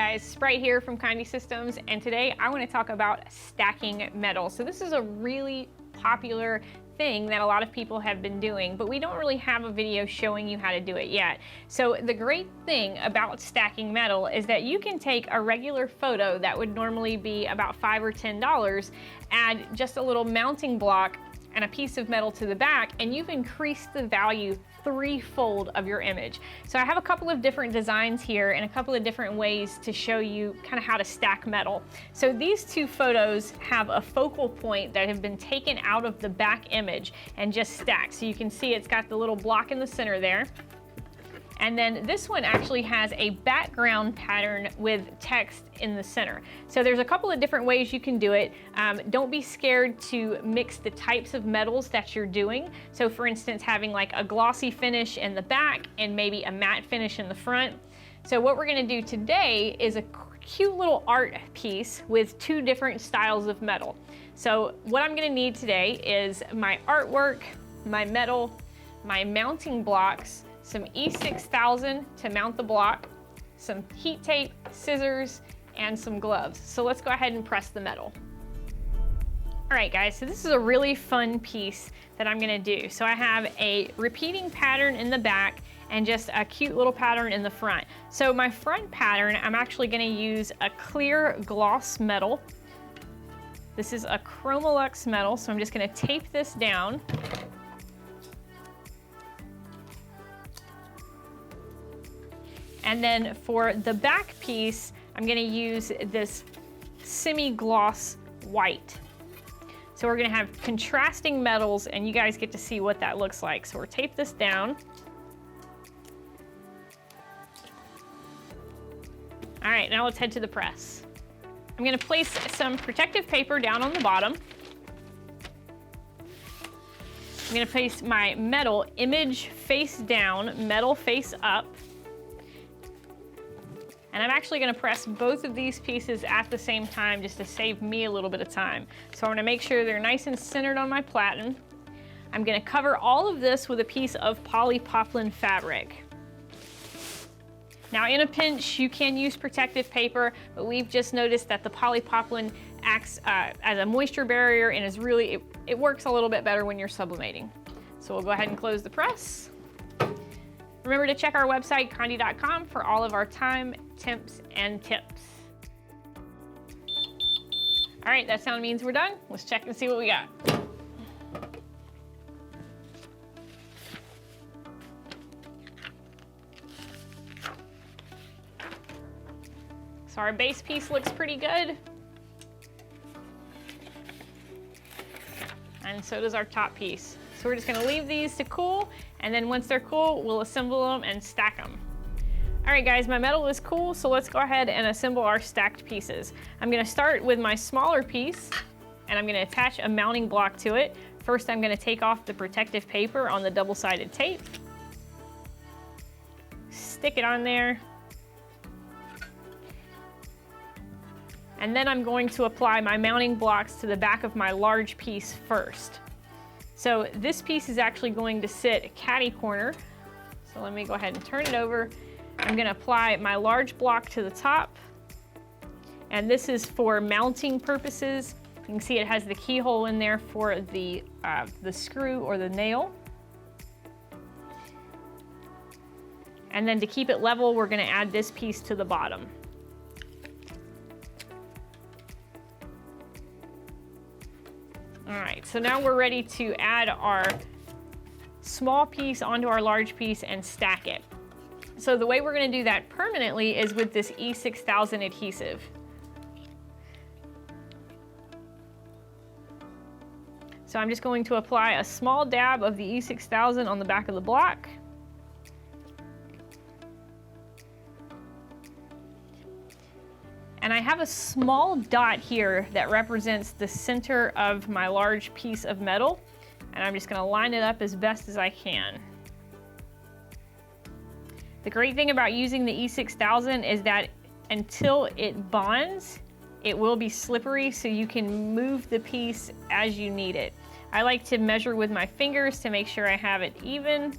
guys, Sprite here from Conde Systems, and today I want to talk about stacking metal. So this is a really popular thing that a lot of people have been doing, but we don't really have a video showing you how to do it yet. So the great thing about stacking metal is that you can take a regular photo that would normally be about $5 or $10, add just a little mounting block and a piece of metal to the back, and you've increased the value threefold of your image. So I have a couple of different designs here and a couple of different ways to show you kind of how to stack metal. So these two photos have a focal point that have been taken out of the back image and just stacked. So you can see it's got the little block in the center there. And then this one actually has a background pattern with text in the center. So there's a couple of different ways you can do it. Don't be scared to mix the types of metals that you're doing. So for instance, having like a glossy finish in the back and maybe a matte finish in the front. So what we're gonna do today is a cute little art piece with two different styles of metal. So what I'm gonna need today is my artwork, my metal, my mounting blocks, some E6000 to mount the block, some heat tape, scissors, and some gloves. So let's go ahead and press the metal. All right guys, so this is a really fun piece that I'm gonna do. So I have a repeating pattern in the back and just a cute little pattern in the front. So my front pattern, I'm actually gonna use a clear gloss metal. This is a Chromolux metal, so I'm just gonna tape this down. And then for the back piece, I'm gonna use this semi-gloss white. So we're gonna have contrasting metals and you guys get to see what that looks like. So we'll tape this down. All right, now let's head to the press. I'm gonna place some protective paper down on the bottom. I'm gonna place my metal image face down, metal face up. And I'm actually gonna press both of these pieces at the same time just to save me a little bit of time. So I'm gonna make sure they're nice and centered on my platen. I'm gonna cover all of this with a piece of polypoplin fabric. Now in a pinch, you can use protective paper, but we've just noticed that the polypoplin acts as a moisture barrier and is really, it works a little bit better when you're sublimating. So we'll go ahead and close the press. Remember to check our website, Conde.com, for all of our time, temps, and tips. All right, that sound means we're done. Let's check and see what we got. So our base piece looks pretty good. And so does our top piece. So we're just gonna leave these to cool, and then once they're cool, we'll assemble them and stack them. All right guys, my metal is cool, so let's go ahead and assemble our stacked pieces. I'm gonna start with my smaller piece, and I'm gonna attach a mounting block to it. First, I'm gonna take off the protective paper on the double-sided tape. Stick it on there. And then I'm going to apply my mounting blocks to the back of my large piece first. So this piece is actually going to sit catty corner. So let me go ahead and turn it over. I'm gonna apply my large block to the top. And this is for mounting purposes. You can see it has the keyhole in there for the screw or the nail. And then to keep it level, we're gonna add this piece to the bottom. All right, so now we're ready to add our small piece onto our large piece and stack it. So the way we're gonna do that permanently is with this E6000 adhesive. So I'm just going to apply a small dab of the E6000 on the back of the block. And I have a small dot here that represents the center of my large piece of metal. And I'm just gonna line it up as best as I can. The great thing about using the E6000 is that until it bonds, it will be slippery, so you can move the piece as you need it. I like to measure with my fingers to make sure I have it even.